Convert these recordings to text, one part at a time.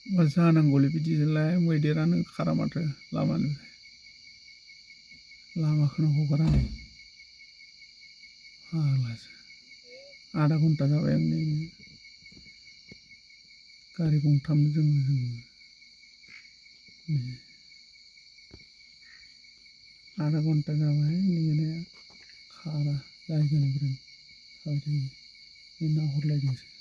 मा जानांगौलै बिदिजोंलाय मैदेरानो खारा माथो लामानिफ्राय लामाखौनो हगारा नै फाग्लासो आधा घन्टा जाबाय आं नै गारि गंथाम जोङो आधा घन्टा जाबाय नेनाया खारा जायगानिफ्राय थाबाय थायो नाहरलायदोंसो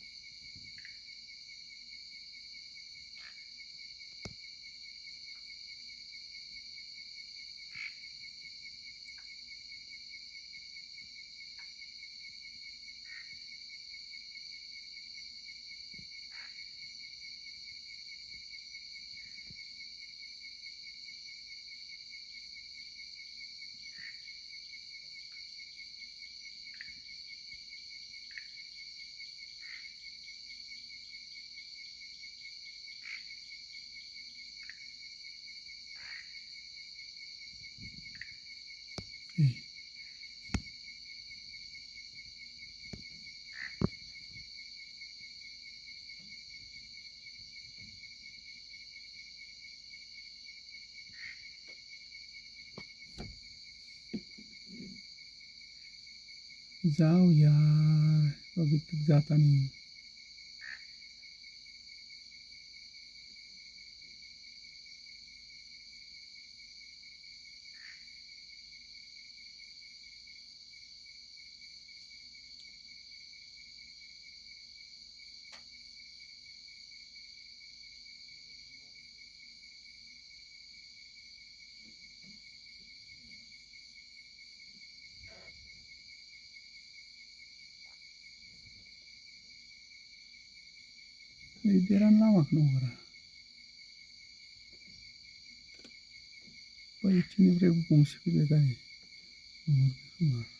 जाओ यार अभी तक जाता नहीं मैदेरानो लामाखौनो हगारा बैथिंनिफ्राय गंसे फैबाय गारि नुहुरबाय खोमा